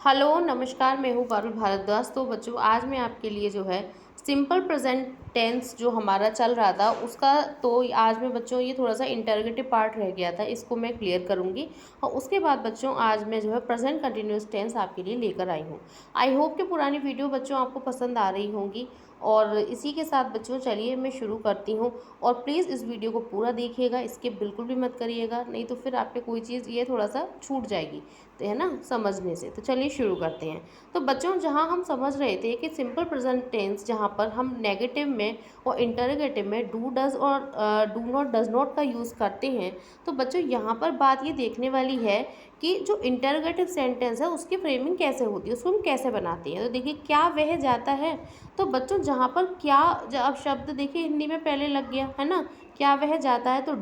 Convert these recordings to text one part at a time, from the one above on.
Hello नमस्कार, मैं हूँ पारुल भारद्वाज। तो बच्चों आज मैं आपके लिए जो है सिंपल प्रेजेंट टेंस जो हमारा चल रहा था उसका, तो आज मैं बच्चों ये थोड़ा सा इंटरोगेटिव पार्ट रह गया था, इसको मैं क्लियर करूँगी। और उसके बाद बच्चों आज मैं जो है प्रेजेंट कंटिन्यूस टेंस आपके लिए लेकर आई हूँ। आई होप कि पुरानी वीडियो बच्चों आपको पसंद आ रही होंगी। और इसी के साथ बच्चों चलिए मैं शुरू करती हूँ। और प्लीज़ इस वीडियो को पूरा देखिएगा, स्किप बिल्कुल भी मत करिएगा, नहीं तो फिर आपके कोई चीज़ ये थोड़ा सा छूट जाएगी, तो है ना, समझने से। तो चलिए शुरू करते हैं। तो बच्चों जहाँ हम समझ रहे थे कि सिंपल प्रेजेंट टेंस जहाँ पर हम नेगेटिव में और इंटरोगेटिव में डू डज और डू नॉट डज नॉट का यूज़ करते हैं, तो बच्चों यहाँ पर बात ये देखने वाली है कि जो इंटरोगेटिव सेंटेंस है उसकी फ्रेमिंग कैसे होती है, उसको हम कैसे बनाते हैं। तो देखिए क्या वह जाता है, तो बच्चों जहाँ पर क्या, अब शब्द देखिए हिंदी में पहले लग गया है ना, क्या वह जाता है, तो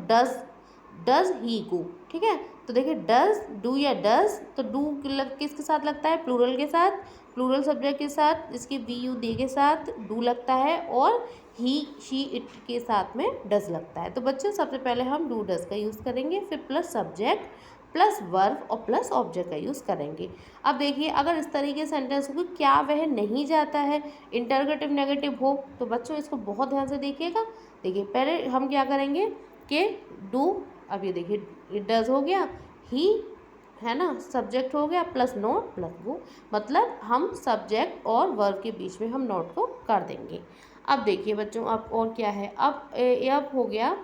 डज ही गो। ठीक है, तो देखिए डज, डू या डज, तो डू किसके साथ लगता है, प्लूरल के साथ, प्लूरल सब्जेक्ट के साथ, इसके वी यू दे के साथ डू लगता है, और ही शी इट के साथ में डज लगता है। तो बच्चों सबसे पहले हम डू डज का यूज़ करेंगे, फिर प्लस सब्जेक्ट प्लस वर्ब और प्लस ऑब्जेक्ट का यूज़ करेंगे। अब देखिए अगर इस तरीके से सेंटेंस हो कि क्या वह नहीं जाता है, इंटरोगेटिव नेगेटिव हो, तो बच्चों इसको बहुत ध्यान से देखिएगा। देखिए पहले हम क्या करेंगे कि डू, अब ये देखिए इट डज हो गया, ही है ना, सब्जेक्ट हो गया, प्लस नोट प्लस वो, मतलब हम सब्जेक्ट और वर्ब के बीच में हम नोट को कर देंगे। अब देखिए बच्चों अब और क्या है, अब हो गया।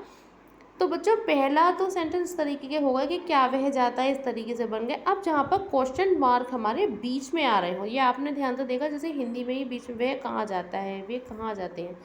तो बच्चों पहला तो सेंटेंस इस तरीके के होगा कि क्या वह जाता है, इस तरीके से बन गए। अब जहाँ पर क्वेश्चन मार्क हमारे बीच में आ रहे हो, ये आपने ध्यान से देखा, जैसे हिंदी में ही बीच में वह कहाँ जाता है, वे कहाँ जाते हैं,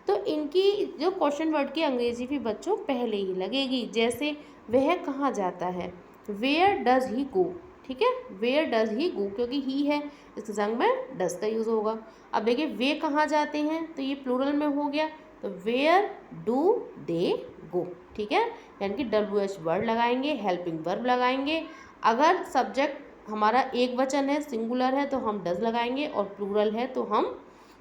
तो इनकी जो क्वेश्चन वर्ड की अंग्रेजी भी बच्चों पहले ही लगेगी। जैसे वह कहाँ जाता है, वेयर डज ही गो। ठीक है, वेयर डज ही गो, क्योंकि ही है इसके संग में डज का यूज़ होगा। अब देखिए वे कहाँ जाते हैं, तो ये प्लूरल में हो गया, तो वेयर डू दे गो। ठीक है, यानी कि WH वर्ड लगाएंगे, हेल्पिंग वर्ब लगाएंगे। अगर सब्जेक्ट हमारा एक वचन है, सिंगुलर है, तो हम डज लगाएंगे, और प्लूरल है तो हम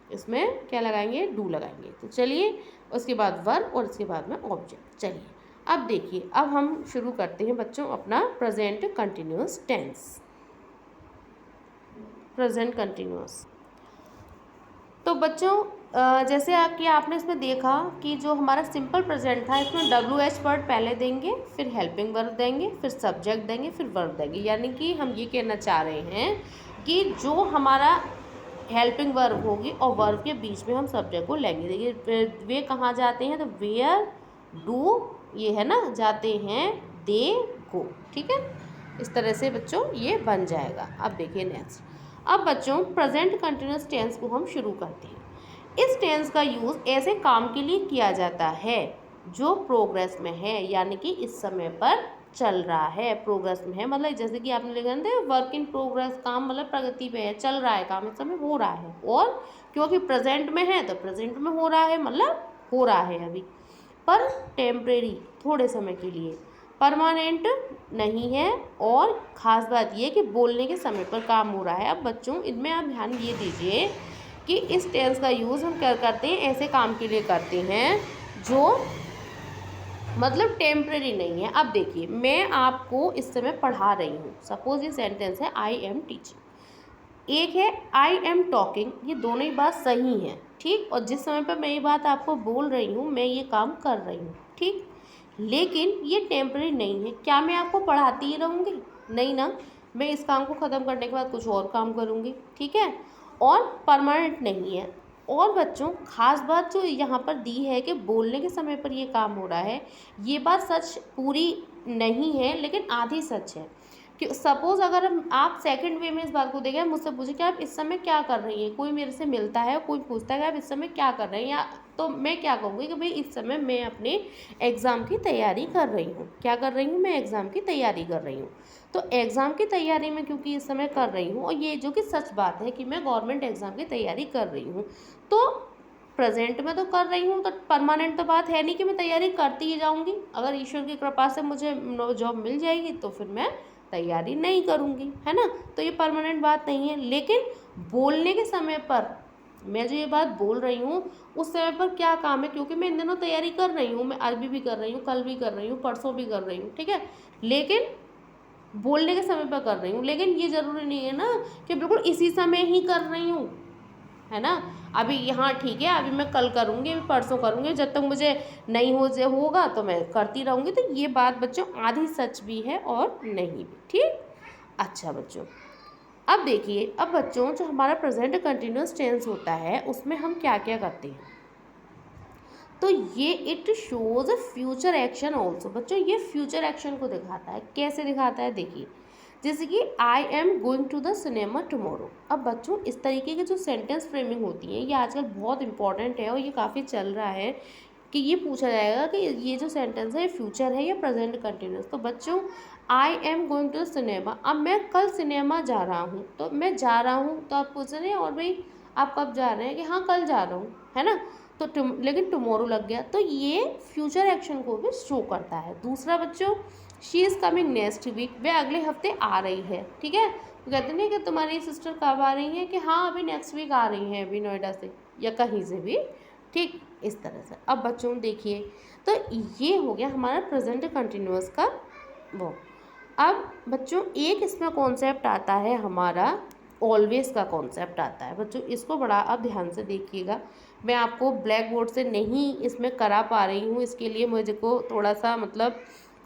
इसमें क्या लगाएंगे, डू लगाएंगे। तो चलिए उसके बाद वर्ब और इसके बाद में ऑब्जेक्ट। चलिए अब देखिए, अब हम शुरू करते हैं बच्चों अपना present continuous tense. Present continuous, तो बच्चों जैसे कि आपने इसमें देखा कि जो हमारा सिंपल प्रेजेंट था, इसमें WH वर्ड पहले देंगे, फिर हेल्पिंग वर्ब देंगे, फिर सब्जेक्ट देंगे, फिर वर्ब देंगे। यानी कि हम ये कहना चाह रहे हैं कि जो हमारा हेल्पिंग वर्ब होगी और वर्ब के बीच में हम सब्जेक्ट को लेंगे। देखिए वे कहाँ जाते हैं, तो वेयर डू, ये है ना, जाते हैं, दे गो। ठीक है, इस तरह से बच्चों ये बन जाएगा। अब देखिए नेक्स्ट, अब बच्चों प्रेजेंट कंटिन्यूअस टेंस को हम शुरू करते हैं। इस टेंस का यूज़ ऐसे काम के लिए किया जाता है जो प्रोग्रेस में है, यानी कि इस समय पर चल रहा है, प्रोग्रेस में है, मतलब जैसे कि आपने लिखा है वर्क इन प्रोग्रेस, काम मतलब प्रगति पे है, चल रहा है काम, इस समय हो रहा है, और क्योंकि प्रेजेंट में है तो प्रेजेंट में हो रहा है, मतलब हो रहा है अभी, पर टेम्परेरी, थोड़े समय के लिए, परमानेंट नहीं है। और ख़ास बात ये कि बोलने के समय पर काम हो रहा है। अब बच्चों इनमें आप ध्यान ये दीजिए कि इस टेंस का यूज़ हम क्या करते हैं, ऐसे काम के लिए करते हैं जो मतलब टेम्परेरी नहीं है। अब देखिए मैं आपको इस समय पढ़ा रही हूँ, सपोज ये सेंटेंस है आई एम टीचिंग, एक है आई एम टॉकिंग, ये दोनों ही बात सही हैं, ठीक, और जिस समय पर मैं ये बात आपको बोल रही हूँ मैं ये काम कर रही हूँ, ठीक, लेकिन ये टेम्परेरी नहीं है। क्या मैं आपको पढ़ाती ही रहूँगी, नहीं ना, मैं इस काम को ख़त्म करने के बाद कुछ और काम करूँगी, ठीक है, और परमानेंट नहीं है। और बच्चों ख़ास बात जो यहाँ पर दी है कि बोलने के समय पर ये काम हो रहा है, ये बात सच पूरी नहीं है, लेकिन आधी सच है। कि सपोज़ अगर आप सेकंड वे में इस बात को देखें, मुझसे पूछे कि आप इस समय क्या कर रही हैं, कोई मेरे से मिलता है, कोई पूछता है कि आप इस समय क्या कर रहे हैं, या तो मैं क्या कहूँगी कि भाई इस समय मैं अपने एग्ज़ाम की तैयारी कर रही हूँ। क्या कर रही हूँ, मैं एग्ज़ाम की तैयारी कर रही हूँ। तो एग्ज़ाम की तैयारी में क्योंकि इस समय कर रही हूँ, और ये जो कि सच बात है कि मैं गवर्नमेंट एग्ज़ाम की तैयारी कर रही हूँ, तो प्रेजेंट में तो कर रही हूँ, तो परमानेंट तो बात है नहीं कि मैं तैयारी करती ही जाऊँगी। अगर ईश्वर की कृपा से मुझे जॉब मिल जाएगी तो फिर मैं तैयारी नहीं करूँगी, है ना, तो ये परमानेंट बात नहीं है। लेकिन बोलने के समय पर मैं जो ये बात बोल रही हूँ उस समय पर क्या काम है, क्योंकि मैं इन दिनों तैयारी कर रही हूँ, मैं अरबी भी कर रही हूँ, कल भी कर रही हूँ, परसों भी कर रही हूँ, ठीक है, लेकिन बोलने के समय पर कर रही हूँ, लेकिन ये ज़रूरी नहीं है ना कि बिल्कुल इसी समय ही कर रही हूँ, है ना। अभी यहाँ ठीक है, अभी मैं कल करूँगी, अभी परसों करूँगी, जब तक मुझे नहीं होगा तो मैं करती रहूँगी। तो ये बात बच्चों आधी सच भी है और नहीं भी, ठीक। अच्छा बच्चों, अब देखिए, अब बच्चों जो हमारा प्रेजेंट कंटिन्यूअस टेंस होता है उसमें हम क्या क्या करते हैं, तो ये it shows a future action also. बच्चों ये फ्यूचर एक्शन को दिखाता है। कैसे दिखाता है, देखिए, जैसे कि I am going to the cinema tomorrow. अब बच्चों इस तरीके के जो सेंटेंस फ्रेमिंग होती है ये आजकल बहुत इंपॉर्टेंट है और ये काफ़ी चल रहा है कि ये पूछा जाएगा कि ये जो सेंटेंस है ये फ्यूचर है या प्रेजेंट कंटिन्यूअस। तो बच्चों I am going to the cinema, अब मैं कल सिनेमा जा रहा हूँ, तो मैं जा रहा हूँ, तो आप पूछ रहे हैं और भाई आप कब जा रहे हैं, कि हाँ कल जा रहा हूँ, है ना। तो लेकिन टुमारो लग गया, तो ये फ्यूचर एक्शन को भी शो करता है। दूसरा बच्चों, she is coming next week, वह अगले हफ्ते आ रही है, ठीक है। तो कहते नहीं कि तुम्हारी सिस्टर कब आ रही है, कि हाँ अभी नेक्स्ट वीक आ रही हैं, अभी नोएडा से या कहीं से भी, ठीक, इस तरह से। अब बच्चों देखिए, तो ये हो गया हमारा प्रेजेंट कंटिन्यूअस का वो। अब बच्चों एक इसमें कॉन्सेप्ट आता है हमारा, ऑलवेज का कॉन्सेप्ट आता है। बच्चों इसको बड़ा अब ध्यान से देखिएगा, मैं आपको ब्लैक बोर्ड से नहीं इसमें करा पा रही हूँ, इसके लिए मुझे को थोड़ा सा मतलब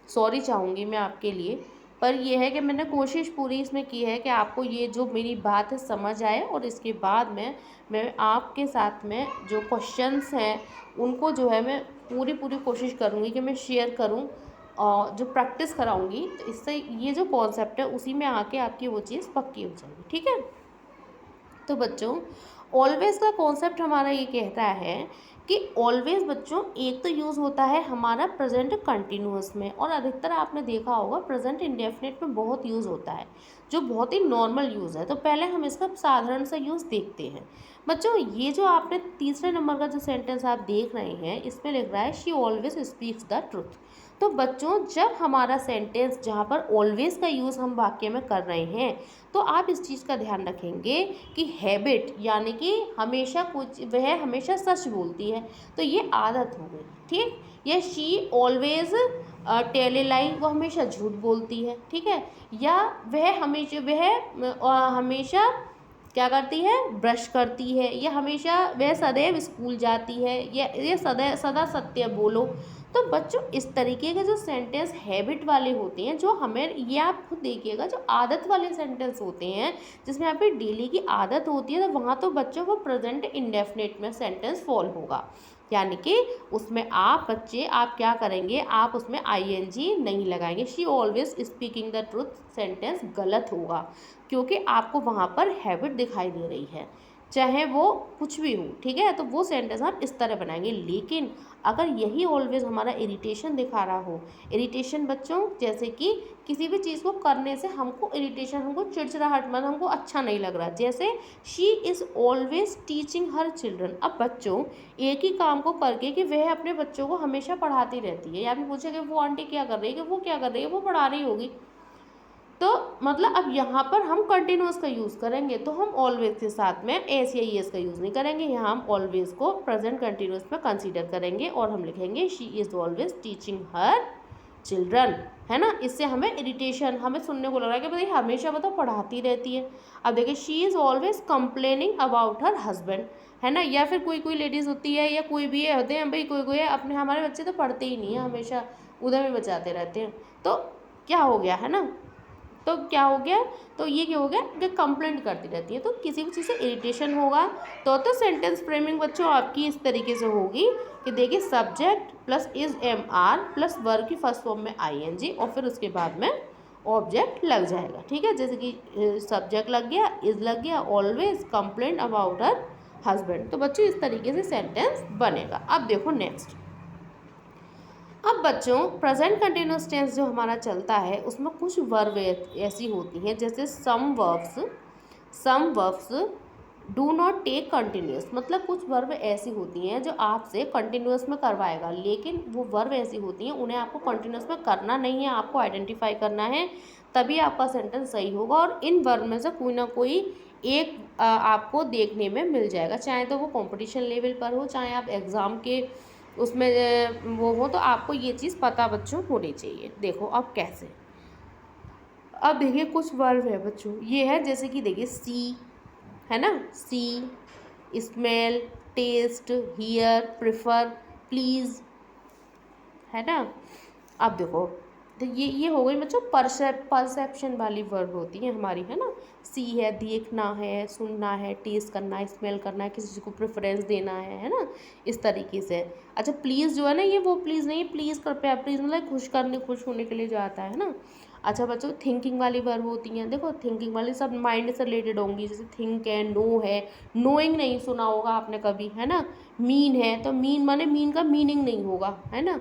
सॉरी चाहूँगी मैं आपके लिए। पर यह है कि मैंने कोशिश पूरी इसमें की है कि आपको ये जो मेरी बात है समझ आए, और इसके बाद में मैं आपके साथ में जो क्वेश्चंस हैं उनको जो है मैं पूरी पूरी कोशिश करूँगी कि मैं शेयर करूँ, और जो प्रैक्टिस कराऊंगी, तो इससे ये जो कॉन्सेप्ट है उसी में आके आपकी वो चीज़ पक्की हो जाएगी, ठीक है। तो बच्चों ऑलवेज का कॉन्सेप्ट हमारा ये कहता है कि ऑलवेज बच्चों एक तो यूज़ होता है हमारा प्रेजेंट कंटिन्यूअस में, और अधिकतर आपने देखा होगा प्रेजेंट इंडेफिनिट में बहुत यूज़ होता है, जो बहुत ही नॉर्मल यूज़ है। तो पहले हम इसका साधारण सा यूज़ देखते हैं। बच्चों ये जो आपने तीसरे नंबर का जो सेंटेंस आप देख रहे हैं इसमें लिख रहा है she always speaks the truth. तो बच्चों जब हमारा सेंटेंस जहाँ पर ऑलवेज का यूज़ हम वाक्य में कर रहे हैं, तो आप इस चीज़ का ध्यान रखेंगे कि हैबिट यानी कि हमेशा कुछ, वह हमेशा सच बोलती है, तो ये आदत हो गई, ठीक। या शी ऑलवेज टेल ए लाई, वो हमेशा झूठ बोलती है, ठीक है। या वह हमेशा क्या करती है, ब्रश करती है, या हमेशा वह सदैव स्कूल जाती है, या ये सदा सदा सत्य बोलो। तो बच्चों इस तरीके के जो सेंटेंस हैबिट वाले होते हैं, जो हमें, ये आप खुद देखिएगा, जो आदत वाले सेंटेंस होते हैं जिसमें आपकी डेली की आदत होती है, तो वहाँ तो बच्चों वो प्रेजेंट इंडेफिनिट में सेंटेंस फॉल होगा, यानी कि उसमें आप बच्चे आप क्या करेंगे, आप उसमें आईएनजी नहीं लगाएंगे। She always speaking the truth sentence गलत होगा, क्योंकि आपको वहाँ पर हैबिट दिखाई दे रही है, चाहे वो कुछ भी हो, ठीक है। तो वो सेंटेंस आप इस तरह बनाएंगे। लेकिन अगर यही ऑलवेज हमारा इरिटेशन दिखा रहा हो, इरिटेशन बच्चों जैसे कि किसी भी चीज़ को करने से हमको इरिटेशन, हमको चिड़चिड़ाहट, मन हमको अच्छा नहीं लग रहा, जैसे she is always teaching her children. अब बच्चों एक ही काम को करके कि वह अपने बच्चों को हमेशा पढ़ाती रहती है, या फिर पूछे कि वो आंटी क्या कर रही है, कि वो क्या कर रही है, वो पढ़ा रही होगी, तो मतलब अब यहाँ पर हम कंटिन्यूअस का यूज़ करेंगे, तो हम ऑलवेज के साथ में एस या ईएस का यूज़ नहीं करेंगे, यहाँ हम ऑलवेज को प्रेजेंट कंटिन्यूअस में कंसीडर करेंगे, और हम लिखेंगे she is always teaching her children, है ना। इससे हमें इरिटेशन, हमें सुनने को लग रहा है कि भाई हमेशा बताओ पढ़ाती रहती है। अब देखिए she is always complaining about her husband, है ना। या फिर कोई कोई लेडीज़ होती है, या कोई भी होते हैं भाई, कोई कोई अपने, हमारे बच्चे तो पढ़ते ही नहीं है, हमेशा उधर में बचाते रहते हैं, तो क्या हो गया, है ना। तो क्या हो गया, तो ये क्या हो गया कि कंप्लेंट करती रहती है, तो किसी भी चीज़ से इरिटेशन होगा। तो सेंटेंस फ्रेमिंग बच्चों आपकी इस तरीके से होगी कि देखिए subject plus is am are plus verb की फर्स्ट फॉर्म में आईएनजी, और फिर उसके बाद में ऑब्जेक्ट लग जाएगा, ठीक है। जैसे कि सब्जेक्ट लग गया, इज लग गया, always complaint about her husband. तो बच्चों इस तरीके से सेंटेंस बनेगा। अब देखो नेक्स्ट, अब बच्चों प्रेजेंट कंटिन्यूअस टेंस जो हमारा चलता है उसमें कुछ वर्ब ऐसी होती हैं, जैसे some verbs do not take continuous, मतलब कुछ वर्ब ऐसी होती हैं जो आपसे कंटिन्यूअस में करवाएगा, लेकिन वो वर्ब ऐसी होती हैं उन्हें आपको कंटिन्यूअस में करना नहीं है, आपको आइडेंटिफाई करना है, तभी आपका सेंटेंस सही होगा। और इन वर्ब में से कोई ना कोई एक आपको देखने में मिल जाएगा, चाहे तो वो कंपटीशन लेवल पर हो, चाहे आप एग्ज़ाम के उसमें वो हो, तो आपको ये चीज़ पता बच्चों होनी चाहिए। देखो अब कैसे, अब देखिए कुछ वर्ब है बच्चों, ये है जैसे कि देखिए सी, है ना, see, smell, taste, hear, prefer, please, है ना। अब देखो, तो ये हो गई बच्चों परसेप्शन वाली वर्ब होती है हमारी, है ना। सी है देखना है, सुनना है, टेस्ट करना है, स्मेल करना है, किसी चीज़ को प्रेफरेंस देना है ना, इस तरीके से। अच्छा प्लीज़ जो है ना, ये वो प्लीज़ नहीं, प्लीज़ कर पे प्लीज़ मतलब खुश होने के लिए जो आता है ना। अच्छा बच्चों थिंकिंग वाली वर्ब होती हैं, देखो थिंकिंग वाली सब माइंड से रिलेटेड होंगी, जैसे थिंक है, नो है, नोइंग नहीं सुना होगा आपने कभी, है ना। मीन है तो मीन माने मीन का मीनिंग नहीं होगा, है ना।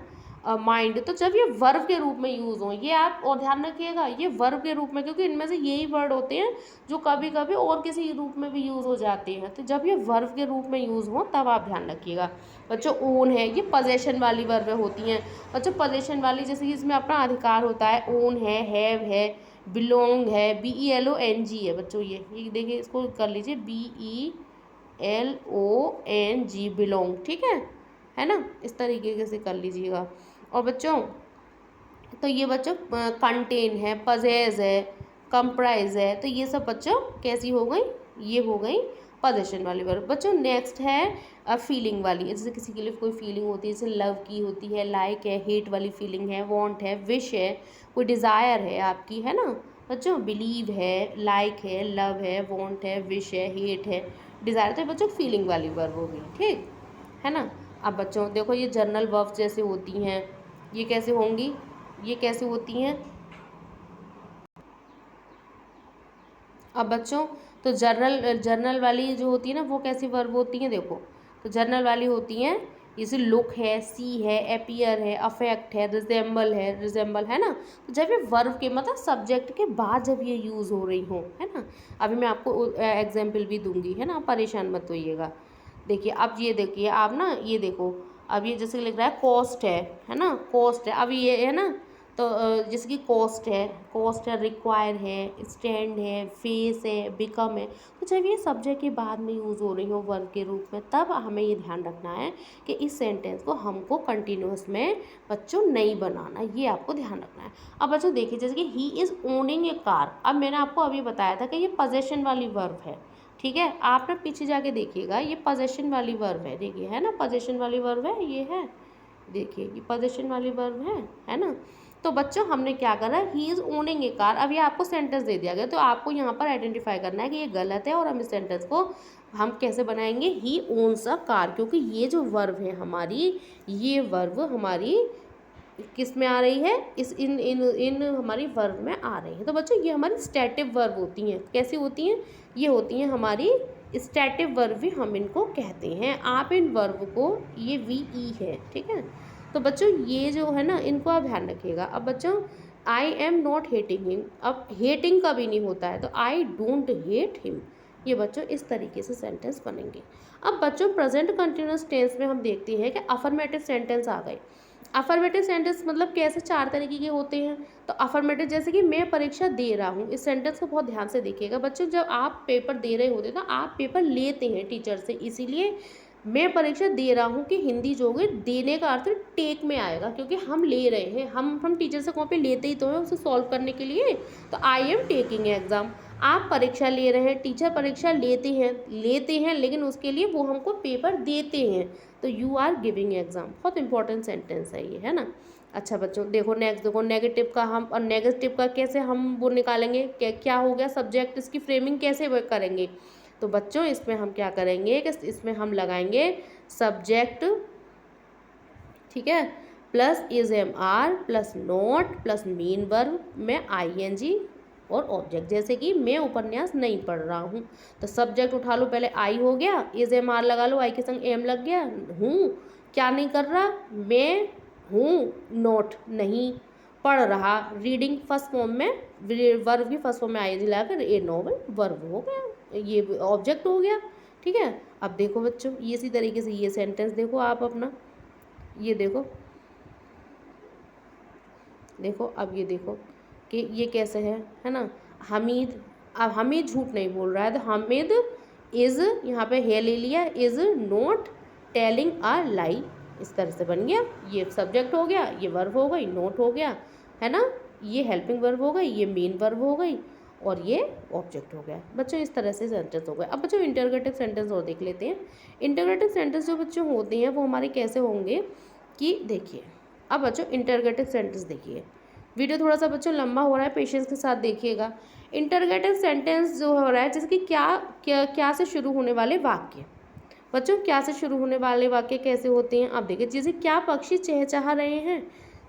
माइंड, तो जब ये वर्ब के रूप में यूज़ हो, ये आप और ध्यान रखिएगा, ये वर्ब के रूप में, क्योंकि इनमें से यही वर्ड होते हैं जो कभी कभी और किसी रूप में भी यूज़ हो जाते हैं, तो जब ये वर्ब के रूप में यूज़ हो तब आप ध्यान रखिएगा। बच्चों ओन है, ये पोजेशन वाली वर्बें होती हैं बच्चों, पोजेशन वाली, जैसे कि इसमें अपना अधिकार होता है, ओन है, हैव है, बिलोंग है, BELONG है बच्चों, ये देखिए इसको कर लीजिए, BELONG, बिलोंग, ठीक है ना, इस तरीके से कर लीजिएगा। और बच्चों तो ये बच्चों कंटेन है, पजेज है, कंप्राइज है, तो ये सब बच्चों कैसी हो गई, ये हो गई पोजेशन वाली वर्ब। बच्चों नेक्स्ट है फीलिंग वाली, जैसे किसी के लिए कोई फीलिंग होती है, जैसे लव की होती है, लाइक है, हेट वाली फीलिंग है, वांट है, विश है, कोई डिज़ायर है आपकी, है ना बच्चों, बिलीव है, लाइक है, लव है, वांट है, विश है, हेट है, डिज़ायर, तो बच्चों फीलिंग वाली वर्ब हो गई, ठीक है ना। अब बच्चों देखो ये जर्नल वर्ब्स जैसे होती हैं, ये कैसे होंगी, ये कैसे होती हैं। अब बच्चों तो जर्नल वाली जो होती है ना, वो कैसी वर्ब होती हैं, देखो तो जर्नल वाली होती हैं, जैसे लुक है, सी है, अपीयर है, अफेक्ट है, रिजेंबल है ना। तो जब ये वर्ब के मतलब सब्जेक्ट के बाद जब ये यूज़ हो रही हो, है ना, अभी मैं आपको एग्जाम्पल भी दूंगी, है ना, परेशान मत होइएगा। देखिए अब ये देखिए आप ना, ये देखो अब ये जैसे लिख रहा है कॉस्ट है ना, कॉस्ट है, अब ये है ना, तो जैसे कि कॉस्ट है, रिक्वायर है, स्टैंड है, फेस है, बिकम है, तो जब ये सब्जेक्ट के बाद में यूज़ हो रही हो वर्ब के रूप में, तब हमें ये ध्यान रखना है कि इस सेंटेंस को हमको कंटिन्यूस में बच्चों नहीं बनाना, ये आपको ध्यान रखना है। अब बच्चों देखिए जैसे कि he is owning a car, अब मैंने आपको अभी बताया था कि ये पोजेशन वाली वर्ब है, ठीक है, आप ना पीछे जाके देखिएगा, ये पोजेशन वाली वर्ब है, देखिए है ना, पोजेशन वाली वर्ब है, ये है, देखिए ये पोजेशन वाली वर्ब है ना। तो बच्चों हमने क्या करा, he is owning a car, अब ये आपको सेंटेंस दे दिया गया, तो आपको यहाँ पर आइडेंटिफाई करना है कि ये गलत है, और हम इस सेंटेंस को हम कैसे बनाएंगे, ही ओन्स अ कार, क्योंकि ये जो वर्ब है हमारी, ये वर्ब हमारी किस में आ रही है, इस इन इन इन हमारी वर्ब में आ रही है। तो बच्चों ये हमारी स्टैटिव वर्ब होती हैं, कैसी होती हैं, ये होती हैं हमारी स्टैटिव वर्ब भी हम इनको कहते हैं। आप इन वर्ब को, ये VE है, ठीक है, तो बच्चों ये जो है ना, इनको आप ध्यान रखिएगा। अब बच्चों I am not hating him, अब हेटिंग कभी नहीं होता है, तो आई डोंट हेट हिम, ये बच्चों इस तरीके से सेंटेंस बनेंगे। अब बच्चों प्रेजेंट कंटिन्यूअस टेंस में हम देखते हैं कि अफर्मेटिव सेंटेंस आ गए। अफर्मेटिव सेंटेंस मतलब कैसे, 4 तरीके के होते हैं। तो अफर्मेटिव जैसे कि मैं परीक्षा दे रहा हूँ, इस सेंटेंस को बहुत ध्यान से देखिएगा बच्चों, जब आप पेपर दे रहे होते हैं तो आप पेपर लेते हैं टीचर से, इसीलिए मैं परीक्षा दे रहा हूँ कि हिंदी जो होगी, देने का अर्थ टेक में आएगा, क्योंकि हम ले रहे हैं, हम टीचर से कॉपी लेते ही तो हैं उसे सॉल्व करने के लिए, तो आई एम टेकिंग एग्ज़ाम। आप परीक्षा ले रहे हैं, टीचर परीक्षा लेते हैं लेकिन उसके लिए वो हमको पेपर देते हैं, तो यू आर गिविंग एग्ज़ाम, बहुत इंपॉर्टेंट सेंटेंस है ये, है ना। अच्छा बच्चों देखो नेक्स्ट, देखो नेगेटिव का हम, और नेगेटिव का कैसे हम वो निकालेंगे, क्या हो गया सब्जेक्ट, इसकी फ्रेमिंग कैसे वो करेंगे। तो बच्चों इसमें हम क्या करेंगे कि इसमें हम लगाएंगे सब्जेक्ट, ठीक है, plus is MR plus not plus mean verb में ING और ऑब्जेक्ट, जैसे कि मैं उपन्यास नहीं पढ़ रहा हूँ, तो सब्जेक्ट उठा लो, पहले आई हो गया, इज MR लगा लो, आई के संग एम लग गया, हूँ क्या नहीं कर रहा, मैं हूँ, नोट नहीं पढ़ रहा, रीडिंग फर्स्ट फॉर्म में, वर्ब की फर्स्ट फॉर्म में ING लगाकर ए नॉवल वर्ब हो गया, ये ऑब्जेक्ट हो गया, ठीक है। अब देखो बच्चों ये इसी तरीके से ये सेंटेंस देखो आप अपना, ये देखो अब ये देखो कि ये कैसे है ना, हमीद, अब हमीद झूठ नहीं बोल रहा है, तो हमीद इज़, यहाँ पे है ले लिया, इज़ नॉट टेलिंग अ लाई, इस तरह से बन गया, ये सब्जेक्ट हो गया, ये वर्ब हो गई, नोट हो गया, है ना, ये हेल्पिंग वर्ब हो गई, ये मेन वर्ब हो गई और ये ऑब्जेक्ट हो गया। बच्चों इस तरह से सेंटेंस हो गए। अब बच्चों इंटरगेटिव सेंटेंस और देख लेते हैं। इंटरगेटिव सेंटेंस जो बच्चों होते हैं वो हमारे कैसे होंगे कि देखिए, अब बच्चों इंटरगेटिव सेंटेंस देखिए, वीडियो थोड़ा सा बच्चों लंबा हो रहा है, पेशेंस के साथ देखिएगा। इंटरगेटिव सेंटेंस जो हो रहा है जिसकी क्या से शुरू होने वाले वाक्य, बच्चों क्या से शुरू होने वाले वाक्य कैसे होते हैं। अब देखिए, जैसे क्या पक्षी चहचहा रहे हैं,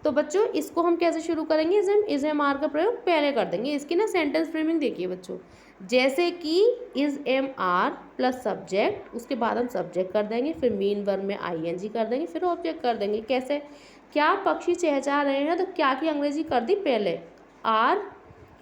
तो बच्चों इसको हम कैसे शुरू करेंगे, इज एम आर का प्रयोग पहले कर देंगे। इसकी ना सेंटेंस फ्रेमिंग देखिए बच्चों, जैसे कि is am are plus subject, उसके बाद हम सब्जेक्ट कर देंगे, फिर मेन वर्ब में आई एन जी कर देंगे, फिर ऑब्जेक्ट कर देंगे। कैसे, क्या पक्षी चहचहा रहे हैं, तो क्या की अंग्रेजी कर दी पहले आर।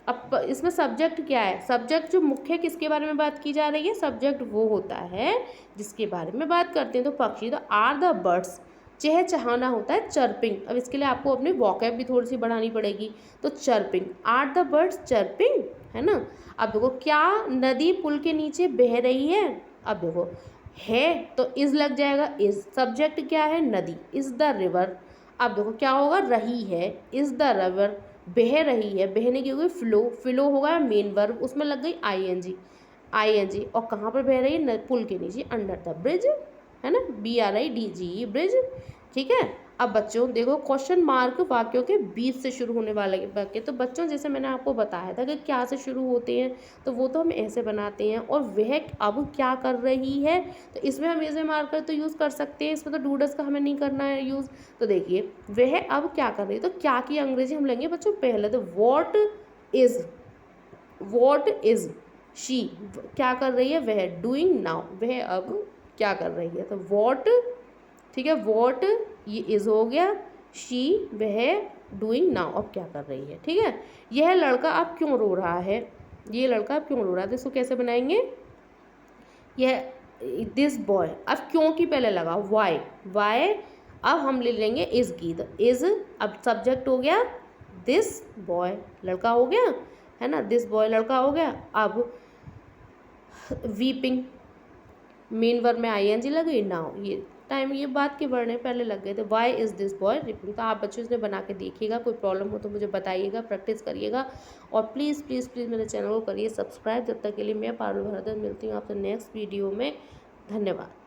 अब इसमें सब्जेक्ट क्या है, सब्जेक्ट जो मुख्य किसके बारे में बात की जा रही है, सब्जेक्ट वो होता है जिसके बारे में बात करते हैं। तो पक्षी, तो आर द बर्ड्स, चहचहाना होता है चर्पिंग। अब इसके लिए आपको अपनी वॉकैब भी थोड़ी सी बढ़ानी पड़ेगी। तो chirping, are the birds chirping, है ना। अब देखो, क्या नदी पुल के नीचे बह रही है, अब देखो है तो इज लग जाएगा, इज सब्जेक्ट क्या है, नदी, इज द रिवर। अब देखो क्या होगा, रही है, इज द रिवर, बह रही है, बहने की हो गई फ्लो, फ्लो होगा मेन वर्ब, उसमें लग गई आईएनजी, आईएनजी। और कहाँ पर बह रही है, पुल के नीचे, अंडर द ब्रिज, है ना, BRIDGE ब्रिज। ठीक है। अब बच्चों देखो, क्वेश्चन मार्क वाक्यों के बीच से शुरू होने वाले वाक्य, तो बच्चों जैसे मैंने आपको बताया था कि क्या से शुरू होते हैं, तो वो तो हम ऐसे बनाते हैं। और वह अब क्या कर रही है, तो इसमें हम ऐसे मार्कर तो यूज़ कर सकते हैं, इसमें तो डूडस का हमें नहीं करना है यूज़। तो देखिए, वह अब क्या कर रही है, तो क्या की अंग्रेजी हम लेंगे बच्चों पहले, तो वॉट इज शी, क्या कर रही है वह, डूइंग नाउ, वह अब क्या कर रही है, तो वॉट, ठीक है, वॉट ये इज हो गया, शी वह, डूइंग नाउ अब क्या कर रही है। ठीक है। यह लड़का अब क्यों रो रहा है, ये लड़का अब क्यों रो रहा है, तो इसको कैसे बनाएंगे, यह दिस बॉय, अब क्यों की पहले लगा, वाई, अब हम ले लेंगे इज की, तो इज अब सब्जेक्ट हो गया, दिस बॉय लड़का हो गया, है ना, दिस बॉय लड़का हो गया। अब वीपिंग, मेन वर्ब में आईएनजी लगी, नाउ ये टाइम, ये बात के वर्ड पहले लग गए थे, why is this boy weeping. तो आप बच्चों इसमें बना के देखिएगा, कोई प्रॉब्लम हो तो मुझे बताइएगा, प्रैक्टिस करिएगा। और प्लीज़ प्लीज़ प्लीज़ मेरे चैनल को करिए सब्सक्राइब। जब तक के लिए मैं पारुल भारद्वाज मिलती हूँ आपसे नेक्स्ट वीडियो में। धन्यवाद।